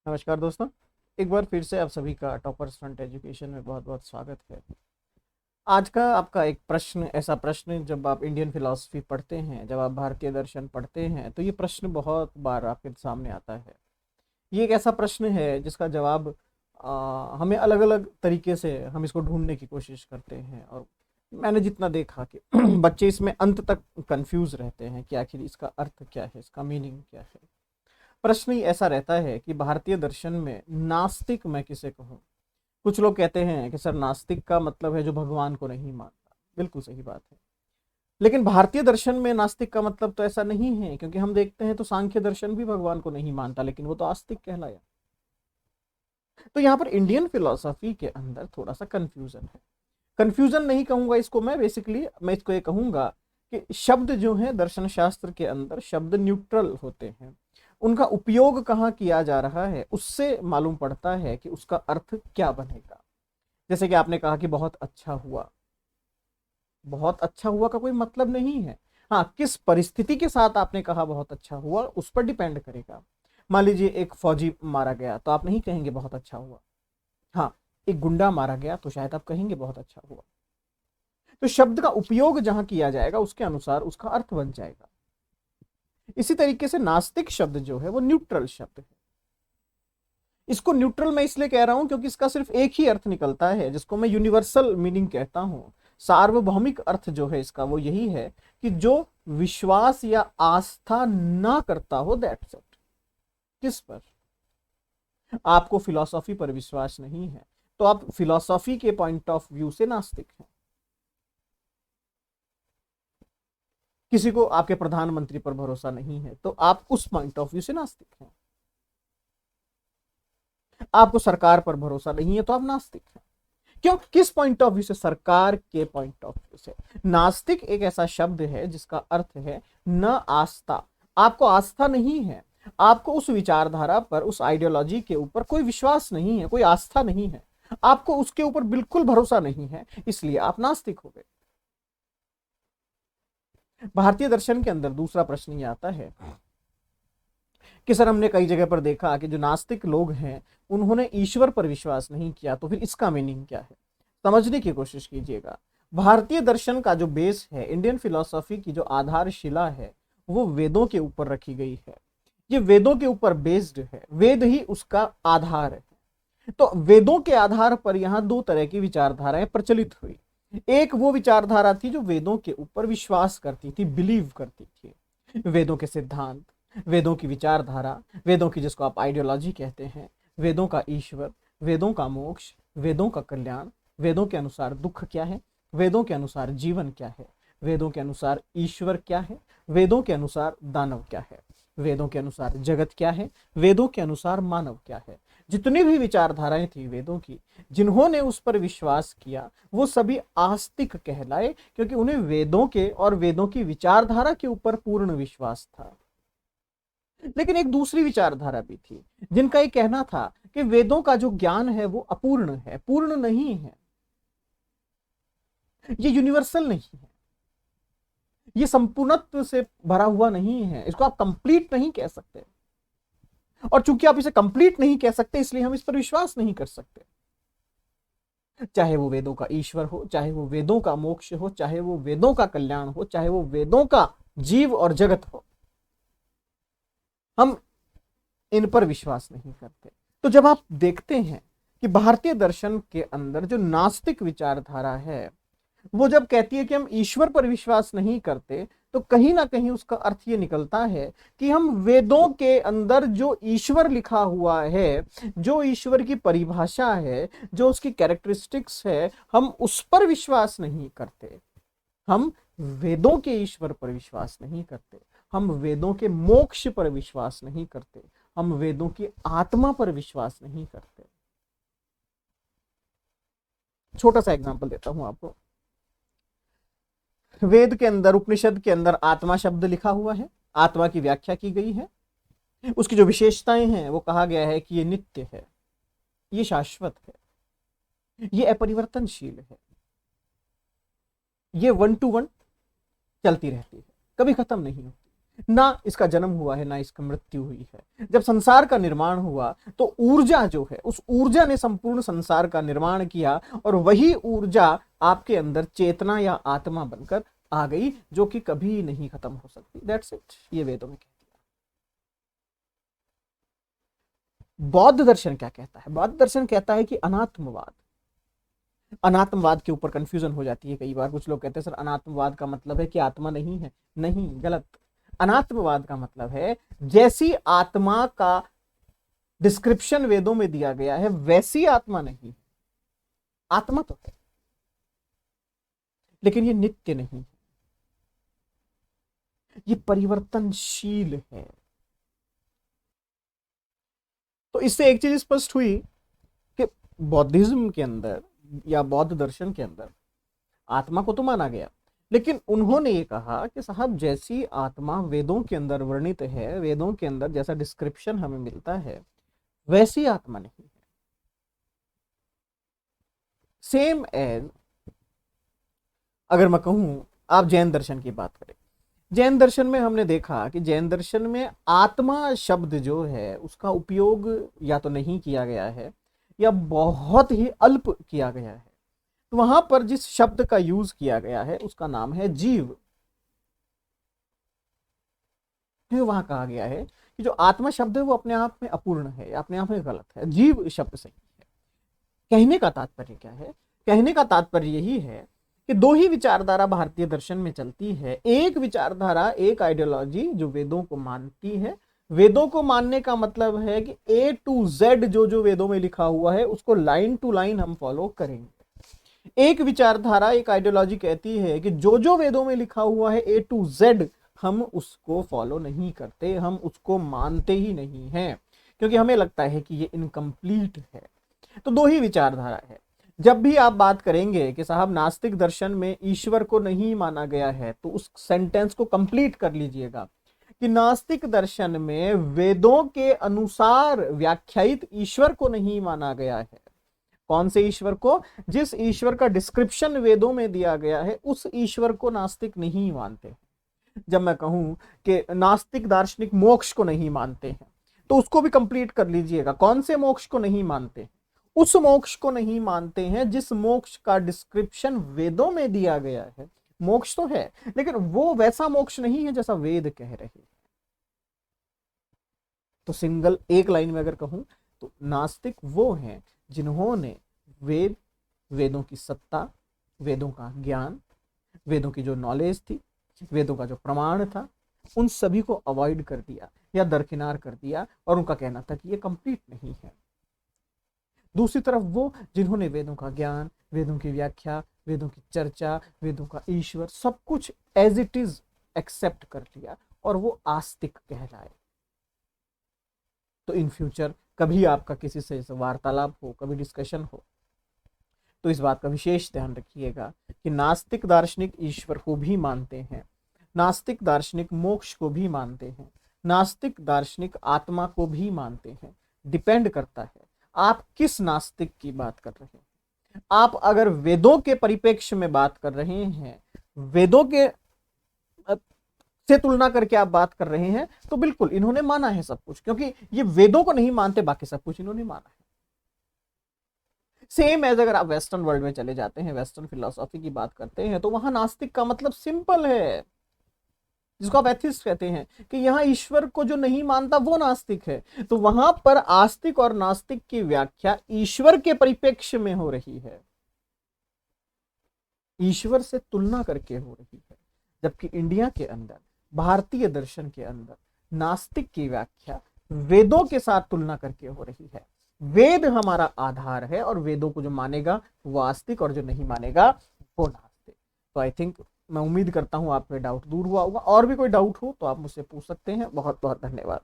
नमस्कार दोस्तों। एक बार फिर से आप सभी का टॉपर्स फ्रंट एजुकेशन में बहुत बहुत स्वागत है। आज का आपका एक प्रश्न, ऐसा प्रश्न जब आप इंडियन फिलॉसफी पढ़ते हैं, जब आप भारतीय दर्शन पढ़ते हैं, तो ये प्रश्न बहुत बार आपके सामने आता है। ये एक ऐसा प्रश्न है जिसका जवाब हमें अलग अलग तरीके से हम इसको ढूंढने की कोशिश करते हैं। और मैंने जितना देखा कि बच्चे इसमें अंत तक कंफ्यूज रहते हैं कि आखिर इसका अर्थ क्या है, इसका मीनिंग क्या है। प्रश्न ही ऐसा रहता है कि भारतीय दर्शन में नास्तिक मैं किसे कहूँ। कुछ लोग कहते हैं कि सर, नास्तिक का मतलब है जो भगवान को नहीं मानता। बिल्कुल सही बात है, लेकिन भारतीय दर्शन में नास्तिक का मतलब तो ऐसा नहीं है, क्योंकि हम देखते हैं तो सांख्य दर्शन भी भगवान को नहीं मानता, लेकिन वो तो आस्तिक कहलाया। तो यहाँ पर इंडियन फिलोसफी के अंदर थोड़ा सा कंफ्यूजन है। कंफ्यूजन नहीं कहूंगा इसको मैं, बेसिकली मैं इसको ये कहूंगा कि शब्द जो है दर्शन शास्त्र के अंदर, शब्द न्यूट्रल होते हैं। उनका उपयोग कहाँ किया जा रहा है उससे मालूम पड़ता है कि उसका अर्थ क्या बनेगा। जैसे कि आपने कहा कि बहुत अच्छा हुआ। बहुत अच्छा हुआ का कोई मतलब नहीं है। हाँ, किस परिस्थिति के साथ आपने कहा बहुत अच्छा हुआ उस पर डिपेंड करेगा। मान लीजिए एक फौजी मारा गया तो आप नहीं कहेंगे बहुत अच्छा हुआ। हाँ, एक गुंडा मारा गया तो शायद आप कहेंगे बहुत अच्छा हुआ। तो शब्द का उपयोग जहां किया जाएगा उसके अनुसार उसका अर्थ बन जाएगा। इसी तरीके से नास्तिक शब्द जो है वो न्यूट्रल शब्द है। इसको न्यूट्रल मैं इसलिए कह रहा हूं क्योंकि इसका सिर्फ एक ही अर्थ निकलता है, जिसको मैं यूनिवर्सल मीनिंग कहता हूं। सार्वभौमिक अर्थ जो है इसका वो यही है कि जो विश्वास या आस्था ना करता हो, दैट्स इट। किस पर? आपको फिलॉसफी पर विश्वास नहीं है तो आप फिलॉसफी के पॉइंट ऑफ व्यू से नास्तिक हैं। किसी को आपके प्रधानमंत्री पर भरोसा नहीं है तो आप उस पॉइंट ऑफ व्यू से नास्तिक हैं। आपको सरकार पर भरोसा नहीं है तो आप नास्तिक हैं। क्यों? किस पॉइंट ऑफ व्यू से? सरकार के पॉइंट ऑफ व्यू से। नास्तिक एक ऐसा शब्द है जिसका अर्थ है न आस्था। आपको आस्था नहीं है, आपको उस विचारधारा पर, उस आइडियोलॉजी के ऊपर कोई विश्वास नहीं है, कोई आस्था नहीं है, आपको उसके ऊपर बिल्कुल भरोसा नहीं है, इसलिए आप नास्तिक हो गए। भारतीय दर्शन के अंदर दूसरा प्रश्न ये आता है कि सर, हमने कई जगह पर देखा कि जो नास्तिक लोग हैं उन्होंने ईश्वर पर विश्वास नहीं किया, तो फिर इसका मीनिंग क्या है? समझने की कोशिश कीजिएगा। भारतीय दर्शन का जो बेस है, इंडियन फिलोसॉफी की जो आधारशिला है, वो वेदों के ऊपर रखी गई है। ये वेदों के ऊपर बेस्ड है, वेद ही उसका आधार है। तो वेदों के आधार पर यहाँ दो तरह की विचारधाराएं प्रचलित हुई। एक वो विचारधारा थी जो वेदों के ऊपर विश्वास करती थी, बिलीव करती थी। वेदों के सिद्धांत, वेदों की विचारधारा, वेदों की जिसको आप आइडियोलॉजी कहते हैं, वेदों का ईश्वर, वेदों का मोक्ष, वेदों का कल्याण, वेदों के अनुसार दुख क्या है, वेदों के अनुसार जीवन क्या है, वेदों के अनुसार ईश्वर क्या है, वेदों के अनुसार दानव क्या है, वेदों के अनुसार जगत क्या है, वेदों के अनुसार मानव क्या है। जितनी भी विचारधाराएं थी वेदों की, जिन्होंने उस पर विश्वास किया वो सभी आस्तिक कहलाए, क्योंकि उन्हें वेदों के और वेदों की विचारधारा के ऊपर पूर्ण विश्वास था। लेकिन एक दूसरी विचारधारा भी थी जिनका ये कहना था कि वेदों का जो ज्ञान है वो अपूर्ण है, पूर्ण नहीं है, ये यूनिवर्सल नहीं है, ये संपूर्णत्व से भरा हुआ नहीं है, इसको आप कंप्लीट नहीं कह सकते। और चूंकि आप इसे कंप्लीट नहीं कह सकते, इसलिए हम इस पर विश्वास नहीं कर सकते। चाहे वो वेदों का ईश्वर हो, चाहे वो वेदों का मोक्ष हो, चाहे वो वेदों का कल्याण हो, चाहे वो वेदों का जीव और जगत हो, हम इन पर विश्वास नहीं करते। तो जब आप देखते हैं कि भारतीय दर्शन के अंदर जो नास्तिक विचारधारा है वो जब कहती है कि हम ईश्वर पर विश्वास नहीं करते, तो कहीं ना कहीं उसका अर्थ ये निकलता है कि हम वेदों के अंदर जो ईश्वर लिखा हुआ है, जो ईश्वर की परिभाषा है, जो उसकी कैरेक्टरिस्टिक्स है, हम उस पर विश्वास नहीं करते। हम वेदों के ईश्वर पर विश्वास नहीं करते, हम वेदों के मोक्ष पर विश्वास नहीं करते, हम वेदों की आत्मा पर विश्वास नहीं करते। छोटा सा एग्जांपल देता हूं आपको। वेद के अंदर, उपनिषद के अंदर आत्मा शब्द लिखा हुआ है, आत्मा की व्याख्या की गई है, उसकी जो विशेषताएं हैं वो कहा गया है कि ये नित्य है, ये शाश्वत है, ये अपरिवर्तनशील है, ये वन टू वन चलती रहती है, कभी खत्म नहीं होती। ना इसका जन्म हुआ है, ना इसकी मृत्यु हुई है। जब संसार का निर्माण हुआ तो ऊर्जा जो है, उस ऊर्जा ने संपूर्ण संसार का निर्माण किया, और वही ऊर्जा आपके अंदर चेतना या आत्मा बनकर आ गई, जो कि कभी नहीं खत्म हो सकती। दैट्स इट, ये वेदों में कह दिया। बौद्ध दर्शन क्या कहता है? बौद्ध दर्शन कहता है कि अनात्मवाद। अनात्मवाद के ऊपर कंफ्यूजन हो जाती है कई बार। कुछ लोग कहते हैं सर अनात्मवाद का मतलब है कि आत्मा नहीं है। नहीं, गलत। अनात्मवाद का मतलब है जैसी आत्मा का डिस्क्रिप्शन वेदों में दिया गया है वैसी आत्मा नहीं। आत्मा तो है, लेकिन ये नित्य नहीं है, ये परिवर्तनशील है। तो इससे एक चीज स्पष्ट हुई कि बौद्धिज्म के अंदर या बौद्ध दर्शन के अंदर आत्मा को तो माना गया, लेकिन उन्होंने ये कहा कि साहब जैसी आत्मा वेदों के अंदर वर्णित है, वेदों के अंदर जैसा डिस्क्रिप्शन हमें मिलता है, वैसी आत्मा नहीं है। सेम एज अगर मैं कहूं, आप जैन दर्शन की बात करें, जैन दर्शन में हमने देखा कि जैन दर्शन में आत्मा शब्द जो है उसका उपयोग या तो नहीं किया गया है या बहुत ही अल्प किया गया है। तो वहां पर जिस शब्द का यूज किया गया है उसका नाम है जीव। वहां कहा गया है कि जो आत्मा शब्द है वो अपने आप में अपूर्ण है, अपने आप में गलत है, जीव शब्द सही है। कहने का तात्पर्य क्या है? कहने का तात्पर्य यही है कि दो ही विचारधारा भारतीय दर्शन में चलती है। एक विचारधारा, एक आइडियोलॉजी जो वेदों को मानती है। वेदों को मानने का मतलब है कि ए टू जेड जो जो वेदों में लिखा हुआ है उसको लाइन टू लाइन हम फॉलो करेंगे। एक विचारधारा, एक आइडियोलॉजी कहती है कि जो जो वेदों में लिखा हुआ है ए टू जेड हम उसको फॉलो नहीं करते, हम उसको मानते ही नहीं हैं, क्योंकि हमें लगता है कि ये इनकम्प्लीट है। तो दो ही विचारधारा है। जब भी आप बात करेंगे कि साहब नास्तिक दर्शन में ईश्वर को नहीं माना गया है, तो उस सेंटेंस को कंप्लीट कर लीजिएगा कि नास्तिक दर्शन में वेदों के अनुसार व्याख्यायित ईश्वर को नहीं माना गया है। कौन से ईश्वर को? जिस ईश्वर का डिस्क्रिप्शन वेदों में दिया गया है उस ईश्वर को नास्तिक नहीं मानते। जब मैं कहूं कि नास्तिक दार्शनिक मोक्ष को नहीं मानते हैं, तो उसको भी कंप्लीट कर लीजिएगा। कौन से मोक्ष को नहीं मानते? उस मोक्ष को नहीं मानते हैं जिस मोक्ष का डिस्क्रिप्शन वेदों में दिया गया है। मोक्ष तो है, लेकिन वो वैसा मोक्ष नहीं है जैसा वेद कह रहे हैं। तो सिंगल एक लाइन में अगर कहूं तो नास्तिक वो हैं जिन्होंने वेद, वेदों की सत्ता, वेदों का ज्ञान, वेदों की जो नॉलेज थी, वेदों का जो प्रमाण था, उन सभी को अवॉइड कर दिया या दरकिनार कर दिया, और उनका कहना था कि ये कंप्लीट नहीं है। दूसरी तरफ वो जिन्होंने वेदों का ज्ञान, वेदों की व्याख्या, वेदों की चर्चा, वेदों का ईश्वर सब कुछ एज इट इज एक्सेप्ट कर लिया, और वो आस्तिक कहलाए। तो इन फ्यूचर कभी आपका किसी से वार्तालाप हो, कभी डिस्कशन हो, तो इस बात का विशेष ध्यान रखिएगा कि नास्तिक दार्शनिक ईश्वर को भी मानते हैं, नास्तिक दार्शनिक मोक्ष को भी मानते हैं, नास्तिक दार्शनिक आत्मा को भी मानते हैं। डिपेंड करता है आप किस नास्तिक की बात कर रहे हैं। आप अगर वेदों के परिप्रेक्ष्य में बात कर रहे हैं, वेदों के से तुलना करके आप बात कर रहे हैं, तो बिल्कुल इन्होंने माना है सब कुछ, क्योंकि ये वेदों को नहीं मानते, बाकी सब कुछ इन्होंने माना है। सेम एज अगर आप वेस्टर्न वर्ल्ड में चले जाते हैं, वेस्टर्न फिलोसॉफी की बात करते हैं, तो वहां नास्तिक का मतलब सिंपल है, जिसको आप एथिस्ट कहते हैं, कि यहां ईश्वर को जो नहीं मानता वो नास्तिक है। तो वहां पर आस्तिक और नास्तिक की व्याख्या ईश्वर के परिप्रेक्ष्य में हो रही है, ईश्वर से तुलना करके हो रही है। जबकि इंडिया के अंदर, भारतीय दर्शन के अंदर नास्तिक की व्याख्या वेदों के साथ तुलना करके हो रही है। वेद हमारा आधार है, और वेदों को जो मानेगा वो आस्तिक, और जो नहीं मानेगा वो नास्तिक। तो आई थिंक, मैं उम्मीद करता हूं आपके डाउट दूर हुआ होगा। और भी कोई डाउट हो तो आप मुझसे पूछ सकते हैं। बहुत बहुत धन्यवाद।